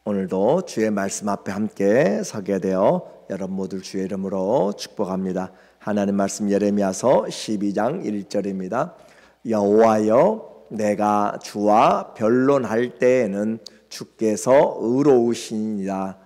오늘도 주의 말씀 앞에 함께 서게 되어 여러분 모두 주의 이름으로 축복합니다. 하나님 말씀 예레미야서 12장 1절입니다. 여호와여, 내가 주와 변론할 때에는 주께서 의로우시니라.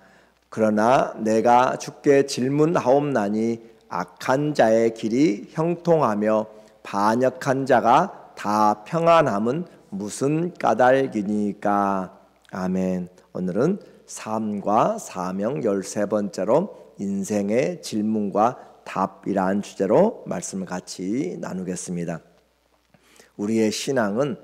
그러나 내가 주께 질문하옵나니 악한 자의 길이 형통하며 반역한 자가 다 평안함은 무슨 까닭이니까. 아멘. 오늘은 삶과 사명 13번째로 인생의 질문과 답이라는 주제로 말씀을 같이 나누겠습니다. 우리의 신앙은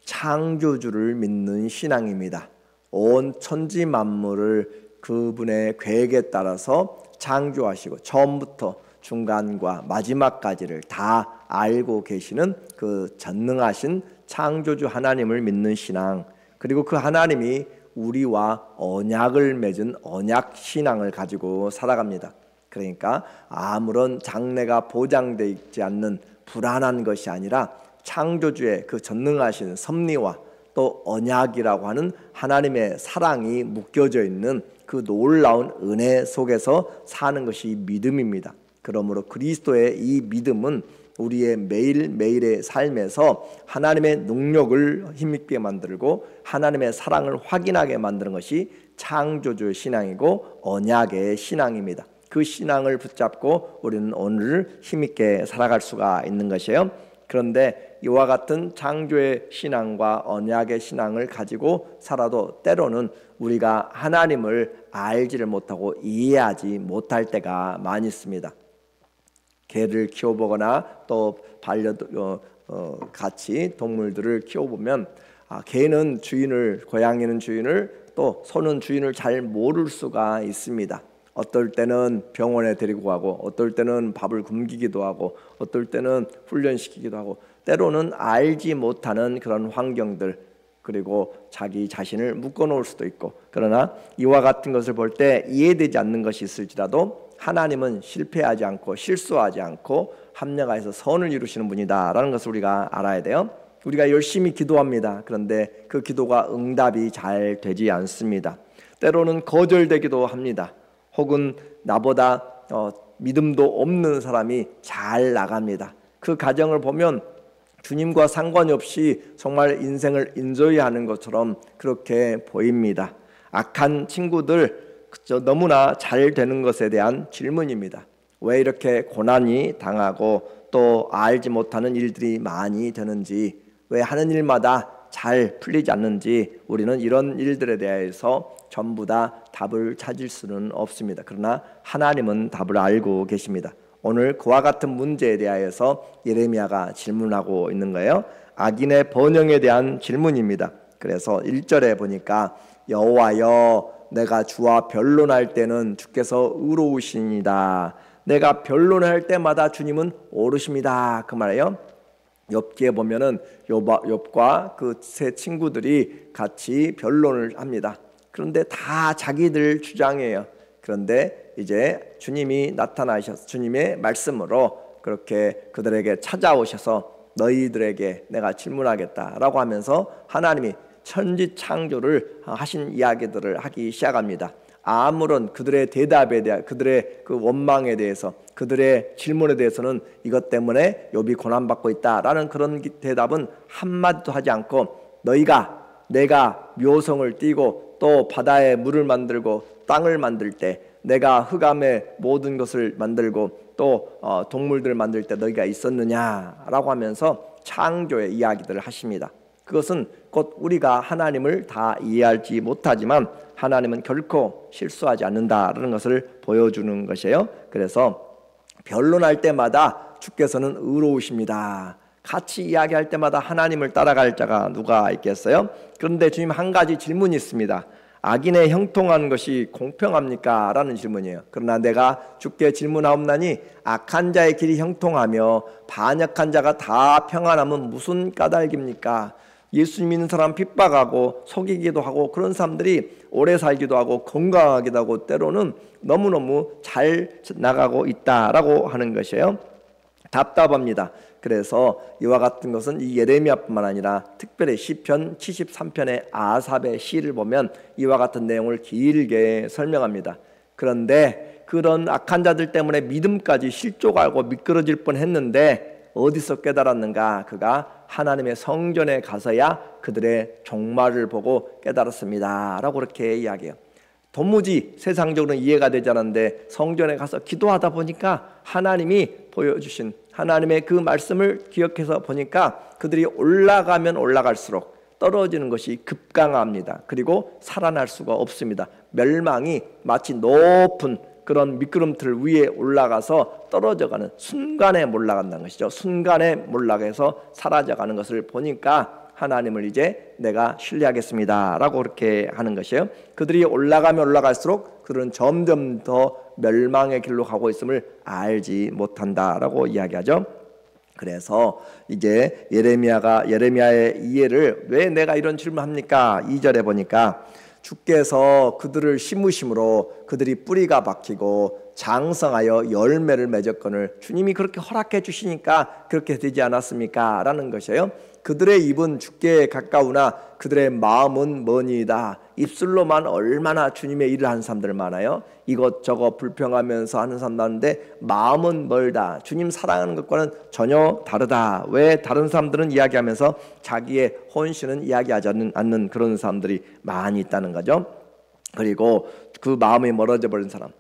창조주를 믿는 신앙입니다. 온 천지 만물을 그분의 계획에 따라서 창조하시고 처음부터 중간과 마지막까지를 다 알고 계시는 그 전능하신 창조주 하나님을 믿는 신앙, 그리고 그 하나님이 우리와 언약을 맺은 언약 신앙을 가지고 살아갑니다. 그러니까 아무런 장래가 보장되어 있지 않는 불안한 것이 아니라 창조주의 그 전능하신 섭리와 또 언약이라고 하는 하나님의 사랑이 묶여져 있는 그 놀라운 은혜 속에서 사는 것이 믿음입니다. 그러므로 그리스도의 이 믿음은 우리의 매일매일의 삶에서 하나님의 능력을 힘있게 만들고 하나님의 사랑을 확인하게 만드는 것이 창조주의 신앙이고 언약의 신앙입니다. 그 신앙을 붙잡고 우리는 오늘을 힘있게 살아갈 수가 있는 것이에요. 그런데 이와 같은 창조의 신앙과 언약의 신앙을 가지고 살아도 때로는 우리가 하나님을 알지를 못하고 이해하지 못할 때가 많이 있습니다. 개를 키워보거나 또 같이 동물들을 키워보면 개는 주인을, 고양이는 주인을, 또 소는 주인을 잘 모를 수가 있습니다. 어떨 때는 병원에 데리고 가고, 어떨 때는 밥을 굶기기도 하고, 어떨 때는 훈련시키기도 하고, 때로는 알지 못하는 그런 환경들, 그리고 자기 자신을 묶어놓을 수도 있고, 그러나 이와 같은 것을 볼 때 이해되지 않는 것이 있을지라도 하나님은 실패하지 않고 실수하지 않고 합력하여서 선을 이루시는 분이다라는 것을 우리가 알아야 돼요. 우리가 열심히 기도합니다. 그런데 그 기도가 응답이 잘 되지 않습니다. 때로는 거절되기도 합니다. 혹은 나보다 믿음도 없는 사람이 잘 나갑니다. 그 가정을 보면 주님과 상관이 없이 정말 인생을 인조이하는 것처럼 그렇게 보입니다. 악한 친구들, 너무나 잘 되는 것에 대한 질문입니다. 왜 이렇게 고난이 당하고 또 알지 못하는 일들이 많이 되는지, 왜 하는 일마다 잘 풀리지 않는지, 우리는 이런 일들에 대해서 전부 다 답을 찾을 수는 없습니다. 그러나 하나님은 답을 알고 계십니다. 오늘 그와 같은 문제에 대하여서 예레미야가 질문하고 있는 거예요. 악인의 번영에 대한 질문입니다. 그래서 1절에 보니까 여호와여, 내가 주와 변론할 때는 주께서 의로우시니이다. 내가 변론할 때마다 주님은 옳으십니다. 그 말이에요. 욥기에 보면은 욥과 그 세 친구들이 같이 변론을 합니다. 그런데 다 자기들 주장이에요. 그런데 이제 주님이 나타나셔서 주님의 말씀으로 그렇게 그들에게 찾아오셔서 너희들에게 내가 질문하겠다라고 하면서 하나님이 천지 창조를 하신 이야기들을 하기 시작합니다. 아무런 그들의 대답에 대한, 그들의 그 원망에 대해서, 그들의 질문에 대해서는 이것 때문에 욥이 고난받고 있다라는 그런 대답은 한마디도 하지 않고, 내가 묘성을 띠고 또 바다에 물을 만들고 땅을 만들 때, 내가 흑암의 모든 것을 만들고 또 동물들을 만들 때 너희가 있었느냐라고 하면서 창조의 이야기들을 하십니다. 그것은 곧 우리가 하나님을 다 이해하지 못하지만 하나님은 결코 실수하지 않는다라는 것을 보여주는 것이에요. 그래서 변론할 때마다 주께서는 의로우십니다. 같이 이야기할 때마다 하나님을 따라갈 자가 누가 있겠어요? 그런데 주님 한 가지 질문이 있습니다. 악인의 형통한 것이 공평합니까? 라는 질문이에요. 그러나 내가 주께 질문하옵나니 악한 자의 길이 형통하며 반역한 자가 다 평안함은 무슨 까닭입니까? 예수님 믿는 사람 핍박하고 속이기도 하고 그런 사람들이 오래 살기도 하고 건강하기도 하고 때로는 너무너무 잘 나가고 있다라고 하는 것이에요. 답답합니다. 그래서 이와 같은 것은 이 예레미야뿐만 아니라 특별히 시편 73편의 아삽의 시를 보면 이와 같은 내용을 길게 설명합니다. 그런데 그런 악한 자들 때문에 믿음까지 실족하고 미끄러질 뻔했는데 어디서 깨달았는가? 그가 하나님의 성전에 가서야 그들의 종말을 보고 깨달았습니다 라고 그렇게 이야기해요. 도무지 세상적으로 이해가 되지 않았는데 성전에 가서 기도하다 보니까 하나님이 보여주신 하나님의 그 말씀을 기억해서 보니까 그들이 올라가면 올라갈수록 떨어지는 것이 급강합니다. 그리고 살아날 수가 없습니다. 멸망이 마치 높은 그런 미끄럼틀 위에 올라가서 떨어져가는 순간에 몰락한다는 것이죠. 순간에 몰락해서 사라져가는 것을 보니까 하나님을 이제 내가 신뢰하겠습니다 라고 그렇게 하는 것이에요. 그들이 올라가면 올라갈수록 그들은 점점 더 멸망의 길로 가고 있음을 알지 못한다라고 이야기하죠. 그래서 이제 예레미야의 이해를 왜 내가 이런 질문합니까? 2절에 보니까 주께서 그들을 심으심으로 그들이 뿌리가 박히고 장성하여 열매를 맺었거늘 주님이 그렇게 허락해 주시니까 그렇게 되지 않았습니까? 라는 것이에요. 그들의 입은 주께 가까우나 그들의 마음은 머니이다. 입술로만 얼마나 주님의 일을 하는 사람들 많아요. 이것저것 불평하면서 하는 사람 많은데 마음은 멀다. 주님 사랑하는 것과는 전혀 다르다. 왜 다른 사람들은 이야기하면서 자기의 혼신은 이야기하지 않는 그런 사람들이 많이 있다는 거죠. 그리고 그 마음이 멀어져 버린 사람,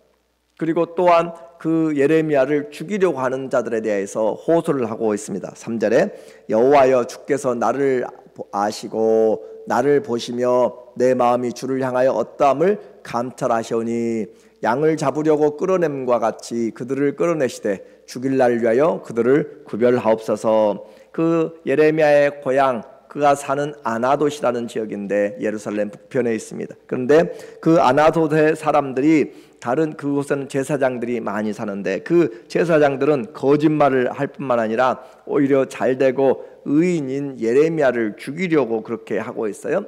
그리고 또한 그 예레미야를 죽이려고 하는 자들에 대해서 호소를 하고 있습니다. 3절에 여호와여 주께서 나를 아시고 나를 보시며 내 마음이 주를 향하여 어떠함을 감찰하시오니 양을 잡으려고 끌어냄과 같이 그들을 끌어내시되 죽일 날 위하여 그들을 구별하옵소서. 그 예레미야의 고향, 그가 사는 아나돗이라는 지역인데 예루살렘 북편에 있습니다. 그런데 그 아나돗의 사람들이 다른 그곳에는 제사장들이 많이 사는데 그 제사장들은 거짓말을 할 뿐만 아니라 오히려 잘되고 의인인 예레미야를 죽이려고 그렇게 하고 있어요.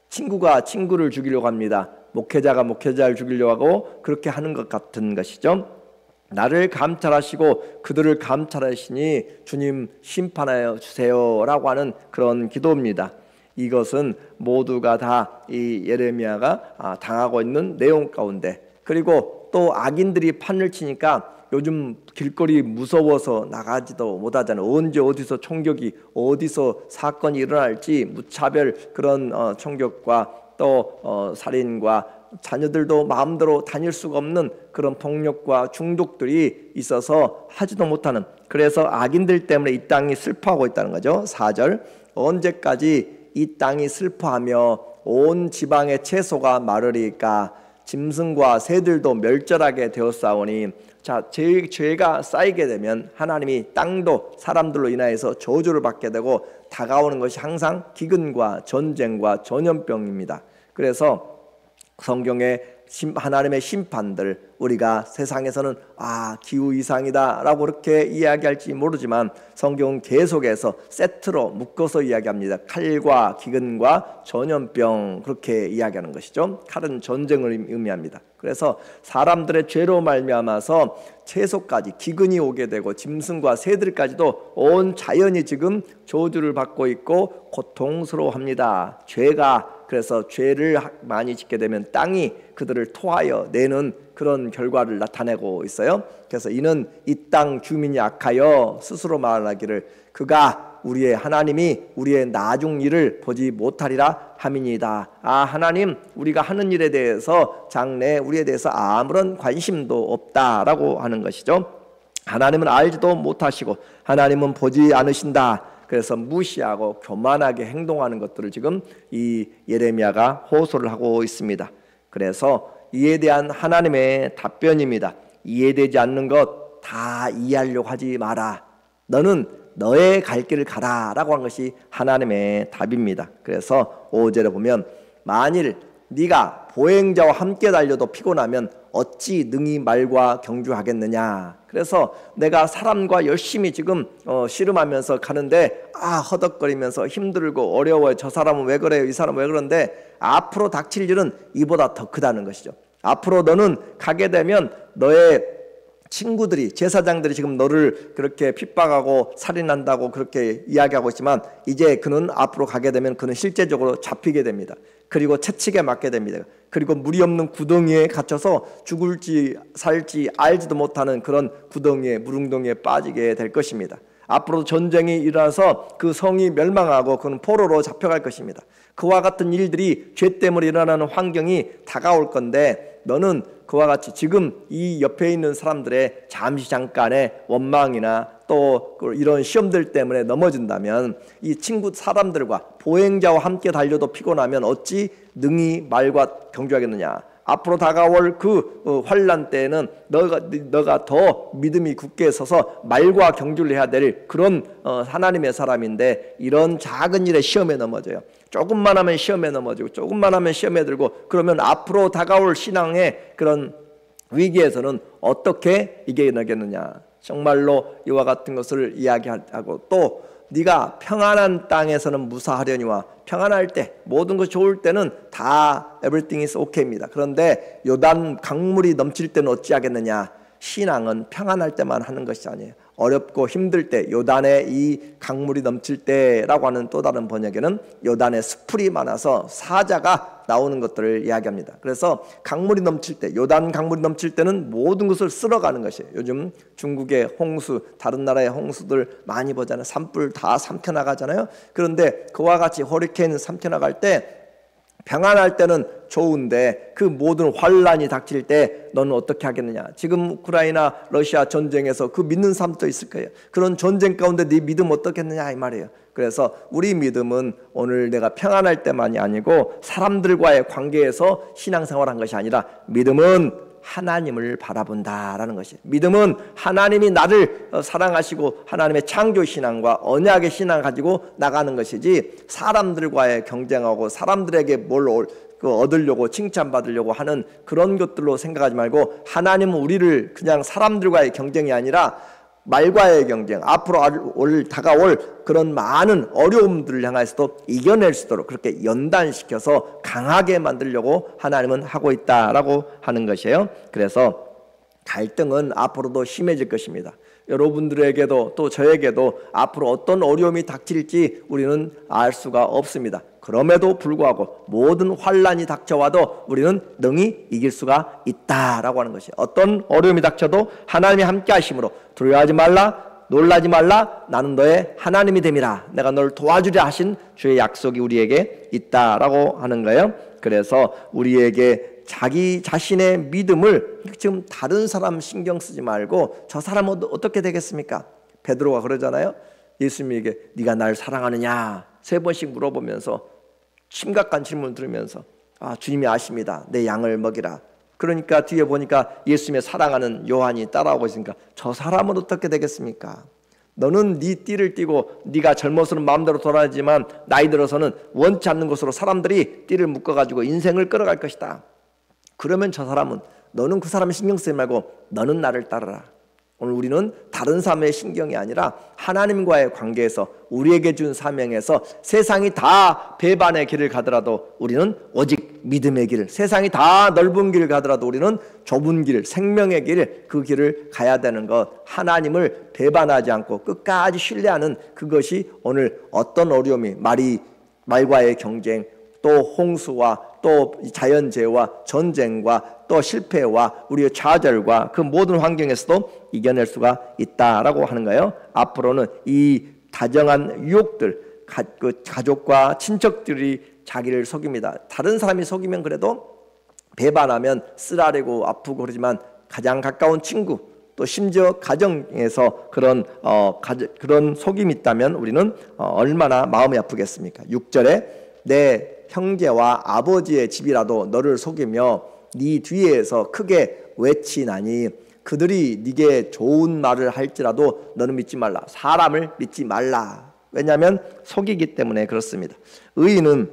친구가 친구를 죽이려고 합니다. 목회자가 목회자를 죽이려고 하고 그렇게 하는 것 같은 것이죠. 나를 감찰하시고 그들을 감찰하시니 주님 심판하여 주세요 라고 하는 그런 기도입니다. 이것은 모두가 다 이 예레미야가 당하고 있는 내용 가운데, 그리고 또 악인들이 판을 치니까 요즘 길거리 무서워서 나가지도 못하잖아요. 언제 어디서 총격이, 어디서 사건이 일어날지 무차별 그런 총격과 또 살인과 자녀들도 마음대로 다닐 수가 없는 그런 폭력과 중독들이 있어서 하지도 못하는, 그래서 악인들 때문에 이 땅이 슬퍼하고 있다는 거죠. 4절 언제까지 이 땅이 슬퍼하며 온 지방의 채소가 마르리까 짐승과 새들도 멸절하게 되었사오니. 자, 죄가 쌓이게 되면 하나님이 땅도 사람들로 인하여서 저주를 받게 되고 다가오는 것이 항상 기근과 전쟁과 전염병입니다. 그래서 성경에 하나님의 심판들, 우리가 세상에서는 기후 이상이다 라고 그렇게 이야기할지 모르지만 성경은 계속해서 세트로 묶어서 이야기합니다. 칼과 기근과 전염병, 그렇게 이야기하는 것이죠. 칼은 전쟁을 의미합니다. 그래서 사람들의 죄로 말미암아서 채소까지 기근이 오게 되고 짐승과 새들까지도 온 자연이 지금 저주를 받고 있고 고통스러워합니다. 그래서 죄를 많이 짓게 되면 땅이 그들을 토하여 내는 그런 결과를 나타내고 있어요. 그래서 이는 이 땅 주민이 악하여 스스로 말하기를 그가 우리의 하나님이 우리의 나중 일을 보지 못하리라 함이니이다. 하나님, 우리가 하는 일에 대해서 장래 우리에 대해서 아무런 관심도 없다라고 하는 것이죠. 하나님은 알지도 못하시고 하나님은 보지 않으신다. 그래서 무시하고 교만하게 행동하는 것들을 지금 이 예레미야가 호소를 하고 있습니다. 그래서 이에 대한 하나님의 답변입니다. 이해되지 않는 것 다 이해하려고 하지 마라. 너는 너의 갈 길을 가라 라고 한 것이 하나님의 답입니다. 그래서 5절에 보면 만일 네가 보행자와 함께 달려도 피곤하면 어찌 능히 말과 경주하겠느냐. 그래서 내가 사람과 열심히 지금 씨름하면서 가는데 허덕거리면서 힘들고 어려워요. 저 사람은 왜 그래요? 이 사람은 왜 그런데 앞으로 닥칠 일은 이보다 더 크다는 것이죠. 앞으로 너는 가게 되면 너의 친구들이, 제사장들이 지금 너를 그렇게 핍박하고 살인한다고 그렇게 이야기하고 있지만 이제 그는 앞으로 가게 되면 그는 실제적으로 잡히게 됩니다. 그리고 채찍에 맞게 됩니다. 그리고 물이 없는 구덩이에 갇혀서 죽을지 살지 알지도 못하는 그런 구덩이에, 물웅덩이에 빠지게 될 것입니다. 앞으로 전쟁이 일어나서 그 성이 멸망하고 그는 포로로 잡혀갈 것입니다. 그와 같은 일들이 죄 때문에 일어나는 환경이 다가올 건데, 너는 그와 같이 지금 이 옆에 있는 사람들의 잠시 잠깐의 원망이나 또 이런 시험들 때문에 넘어진다면, 이 친구 사람들과 보행자와 함께 달려도 피곤하면 어찌 능히 말과 경주하겠느냐. 앞으로 다가올 그 환난 때에는 너가 더 믿음이 굳게 서서 말과 경주를 해야 될 그런 하나님의 사람인데, 이런 작은 일에 시험에 넘어져요. 조금만 하면 시험에 넘어지고 조금만 하면 시험에 들고, 그러면 앞으로 다가올 신앙의 그런 위기에서는 어떻게 이겨내겠느냐. 정말로 이와 같은 것을 이야기하고, 또 네가 평안한 땅에서는 무사하려니와, 평안할 때 모든 것이 좋을 때는 다 everything is okay입니다. 그런데 요단 강물이 넘칠 때는 어찌하겠느냐. 신앙은 평안할 때만 하는 것이 아니에요. 어렵고 힘들 때, 요단에 이 강물이 넘칠 때라고 하는 또 다른 번역에는 요단에 수풀이 많아서 사자가 나오는 것들을 이야기합니다. 그래서 강물이 넘칠 때, 요단 강물이 넘칠 때는 모든 것을 쓸어가는 것이에요. 요즘 중국의 홍수, 다른 나라의 홍수들 많이 보잖아요. 산불 다 삼켜나가잖아요. 그런데 그와 같이 허리케인 삼켜나갈 때, 평안할 때는 좋은데 그 모든 환란이 닥칠 때 너는 어떻게 하겠느냐. 지금 우크라이나 러시아 전쟁에서 그 믿는 사람도 있을 거예요. 그런 전쟁 가운데 네 믿음 어떻겠느냐 이 말이에요. 그래서 우리 믿음은 오늘 내가 평안할 때만이 아니고 사람들과의 관계에서 신앙생활한 것이 아니라, 믿음은 하나님을 바라본다라는 것이, 믿음은 하나님이 나를 사랑하시고 하나님의 창조신앙과 언약의 신앙을 가지고 나가는 것이지, 사람들과의 경쟁하고 사람들에게 뭘 얻으려고 칭찬받으려고 하는 그런 것들로 생각하지 말고, 하나님은 우리를 그냥 사람들과의 경쟁이 아니라 말과의 경쟁, 앞으로 다가올 그런 많은 어려움들을 향해서도 이겨낼 수 있도록 그렇게 연단시켜서 강하게 만들려고 하나님은 하고 있다라고 하는 것이에요. 그래서 갈등은 앞으로도 심해질 것입니다. 여러분들에게도 또 저에게도 앞으로 어떤 어려움이 닥칠지 우리는 알 수가 없습니다. 그럼에도 불구하고 모든 환란이 닥쳐와도 우리는 능히 이길 수가 있다라고 하는 것이에요. 어떤 어려움이 닥쳐도 하나님이 함께 하심으로 두려워하지 말라, 놀라지 말라, 나는 너의 하나님이 됨이라. 내가 너를 도와주려 하신 주의 약속이 우리에게 있다라고 하는 거예요. 그래서 우리에게 자기 자신의 믿음을 지금 다른 사람 신경 쓰지 말고, 저 사람은 어떻게 되겠습니까? 베드로가 그러잖아요. 예수님에게 네가 날 사랑하느냐 3번씩 물어보면서, 심각한 질문을 들으면서 주님이 아십니다. 내 양을 먹이라. 그러니까 뒤에 보니까 예수님의 사랑하는 요한이 따라오고 있으니까, 저 사람은 어떻게 되겠습니까? 너는 네 띠를 띠고 네가 젊어서는 마음대로 돌아다니지만 나이 들어서는 원치 않는 것으로 사람들이 띠를 묶어가지고 인생을 끌어갈 것이다. 그러면 저 사람은, 너는 그 사람을 신경 쓰지 말고 너는 나를 따르라. 오늘 우리는 다른 사람의 신경이 아니라 하나님과의 관계에서 우리에게 준 사명에서, 세상이 다 배반의 길을 가더라도 우리는 오직 믿음의 길, 세상이 다 넓은 길을 가더라도 우리는 좁은 길, 생명의 길, 그 길을 가야 되는 것, 하나님을 배반하지 않고 끝까지 신뢰하는 그것이 오늘 어떤 어려움이, 말과의 경쟁, 또 홍수와 또 자연재해와 전쟁과 또 실패와 우리의 좌절과 그 모든 환경에서도 이겨낼 수가 있다라고 하는 거예요. 앞으로는 이 다정한 유혹들, 가족과 친척들이 자기를 속입니다. 다른 사람이 속이면 그래도 배반하면 쓰라리고 아프고 그러지만, 가장 가까운 친구, 또 심지어 가정에서 그런 속임이 있다면 우리는 얼마나 마음이 아프겠습니까? 6절에 내 형제와 아버지의 집이라도 너를 속이며 네 뒤에서 크게 외치나니, 그들이 네게 좋은 말을 할지라도 너는 믿지 말라. 사람을 믿지 말라. 왜냐하면 속이기 때문에 그렇습니다. 의인은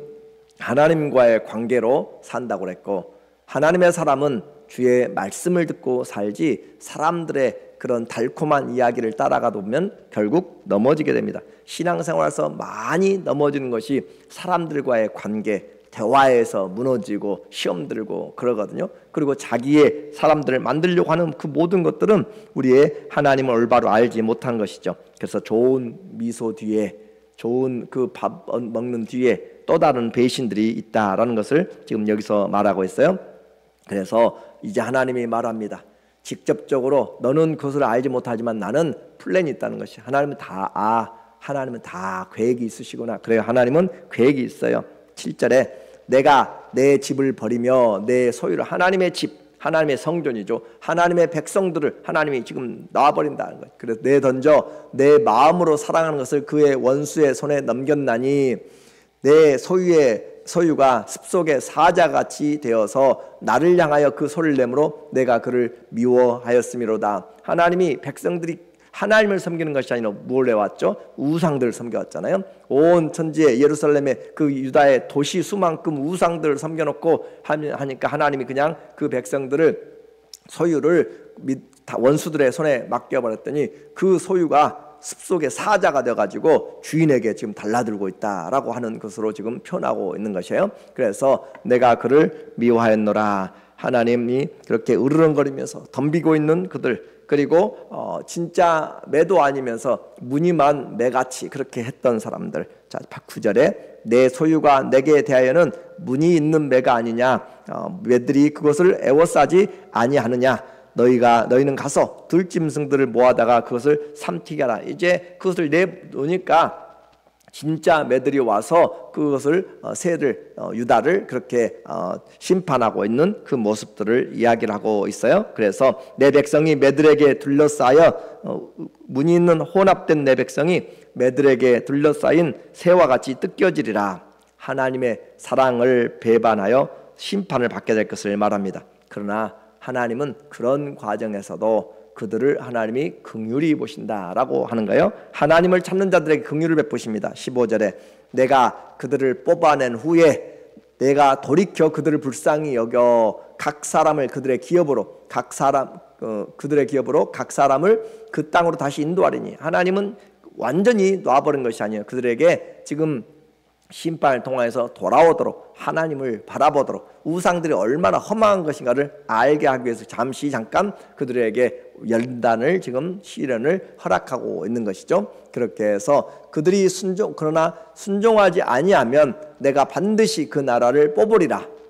하나님과의 관계로 산다고 그랬고, 하나님의 사람은 주의 말씀을 듣고 살지 사람들의 그런 달콤한 이야기를 따라가다 보면 결국 넘어지게 됩니다. 신앙생활에서 많이 넘어지는 것이 사람들과의 관계, 대화에서 무너지고 시험 들고 그러거든요. 그리고 자기의 사람들을 만들려고 하는 그 모든 것들은 우리의 하나님을 올바로 알지 못한 것이죠. 그래서 좋은 미소 뒤에, 좋은 그 밥 먹는 뒤에 또 다른 배신들이 있다라는 것을 지금 여기서 말하고 있어요. 그래서 이제 하나님이 말합니다. 직접적으로 너는 그것을 알지 못하지만 나는 플랜이 있다는 것이, 하나님은 다 계획이 있으시구나. 그래요. 하나님은 계획이 있어요. 7절에 내가 내 집을 버리며 내 소유를, 하나님의 집, 하나님의 성전이죠. 하나님의 백성들을 하나님이 지금 놔버린다는 거예요. 그래서 내던져 내 마음으로 사랑하는 것을 그의 원수의 손에 넘겼나니 내 소유가 습속의 사자같이 되어서 나를 향하여 그 소리를 내므로 내가 그를 미워하였음이로다. 하나님이 백성들이 하나님을 섬기는 것이 아니라 뭘 해왔죠? 우상들을 섬겨왔잖아요. 온 천지에 예루살렘에 그 유다의 도시 수만큼 우상들을 섬겨놓고 하니까 하나님이 그냥 그 백성들을 소유를 원수들의 손에 맡겨버렸더니 그 소유가 습속의 사자가 되어가지고 주인에게 지금 달라들고 있다라고 하는 것으로 지금 표현하고 있는 것이에요. 그래서 내가 그를 미워하였노라. 하나님이 그렇게 으르렁거리면서 덤비고 있는 그들, 그리고 진짜 매도 아니면서 무늬만 매같이 그렇게 했던 사람들. 자, 9절에 내 소유가 내게 대하여는 무늬 있는 매가 아니냐, 매들이 그것을 애워싸지 아니하느냐. 너희는 가서 들짐승들을 모아다가 그것을 삼키게 하라. 이제 그것을 내놓으니까 진짜 매들이 와서 그것을 새를 유다를 그렇게 심판하고 있는 그 모습들을 이야기를 하고 있어요. 그래서 내 백성이 매들에게 둘러싸여 무늬 있는 혼합된 내 백성이 매들에게 둘러싸인 새와 같이 뜯겨지리라. 하나님의 사랑을 배반하여 심판을 받게 될 것을 말합니다. 그러나 하나님은 그런 과정에서도 그들을 하나님이 긍휼히 보신다라고 하는 거예요. 하나님을 찾는 자들에게 긍휼을 베푸십니다. 15절에 내가 그들을 뽑아낸 후에 내가 돌이켜 그들을 불쌍히 여겨 각 사람을 그들의 기업으로 각 사람을 그 땅으로 다시 인도하리니. 하나님은 완전히 놔버린 것이 아니에요. 그들에게 지금 심판을 통해서 돌아오도록, 하나님을 바라보도록, 우상들이 얼마나 험한 것인가를 알게 하기 위해서 잠깐 그들에게 연단을, 지금 시련을 허락하고 있는 것이죠. 그렇게 해서 그들이 그러나 순종하지 아니하면 내가 반드시 그 나라를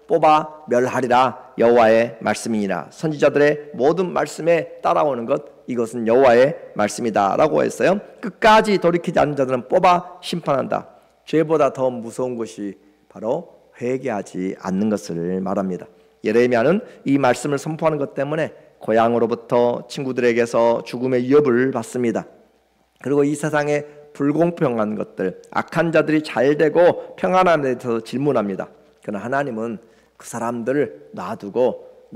뽑아 멸하리라. 여호와의 말씀이니라. 선지자들의 모든 말씀에 따라오는 것, 이것은 여호와의 말씀이다 라고 했어요. 끝까지 돌이키지 않는 자들은 뽑아 심판한다. 죄보다 더 무서운 것이 바로 회개하지 않는 것을 말합니다. 예레미야는 이 말씀을 선포하는 것 때문에 고향으로부터 친구들에게서 죽음의 위협을 받습니다. 그리고 이 세상의 불공평한 것들, 악한 자들이 잘되고 평안함에 대해서 질문합니다. 그러나 하나님은 그 사람들을 놔두고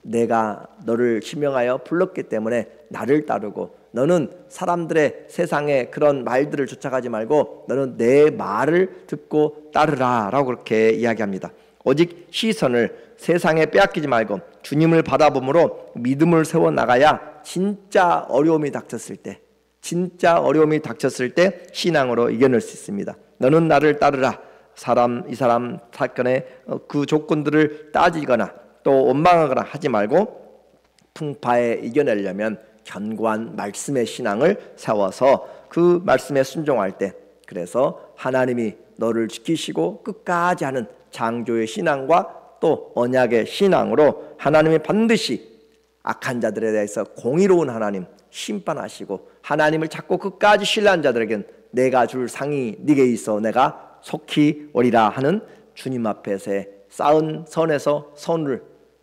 내가 너를 지명하여 불렀기 때문에 나를 따르고, 너는 사람들의 세상의 그런 말들을 쫓아가지 말고 너는 내 말을 듣고 따르라 라고 그렇게 이야기합니다. 오직 시선을 세상에 빼앗기지 말고 주님을 바라봄으로 믿음을 세워나가야 진짜 어려움이 닥쳤을 때 신앙으로 이겨낼 수 있습니다. 너는 나를 따르라. 이 사람 사건의 그 조건들을 따지거나 또 원망하거나 하지 말고 풍파에 이겨내려면 견고한 말씀의 신앙을 세워서 그 말씀에 순종할 때, 그래서 하나님이 너를 지키시고 끝까지 하는 창조의 신앙과 또 언약의 신앙으로 하나님이 반드시 악한 자들에 대해서 공의로운 하나님 심판하시고, 하나님을 찾고 끝까지 신뢰한 자들에겐 내가 줄 상이 네게 있어 내가 속히 오리라 하는 주님 앞에서 쌓은 선에서 선을,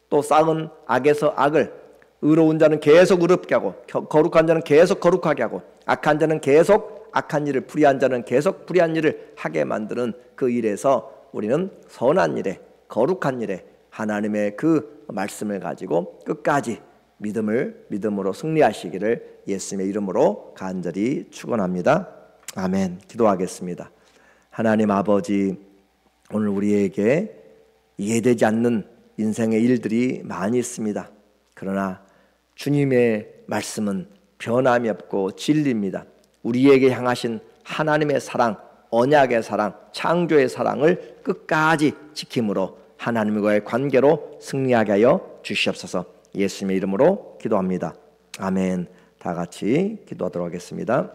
또 쌓은 악에서 악을, 의로운 자는 계속 의롭게 하고 거룩한 자는 계속 거룩하게 하고 악한 자는 계속 악한 일을, 불의한 자는 계속 불의한 일을 하게 만드는 그 일에서 우리는 선한 일에, 거룩한 일에 하나님의 그 말씀을 가지고 끝까지 믿음으로 승리하시기를 예수님의 이름으로 간절히 축원합니다. 아멘. 기도하겠습니다. 하나님 아버지, 오늘 우리에게 이해되지 않는 인생의 일들이 많이 있습니다. 그러나 주님의 말씀은 변함이 없고 진리입니다. 우리에게 향하신 하나님의 사랑, 언약의 사랑, 창조의 사랑을 끝까지 지킴으로 하나님과의 관계로 승리하게 하여 주시옵소서. 예수님의 이름으로 기도합니다. 아멘. 다 같이 기도하도록 하겠습니다.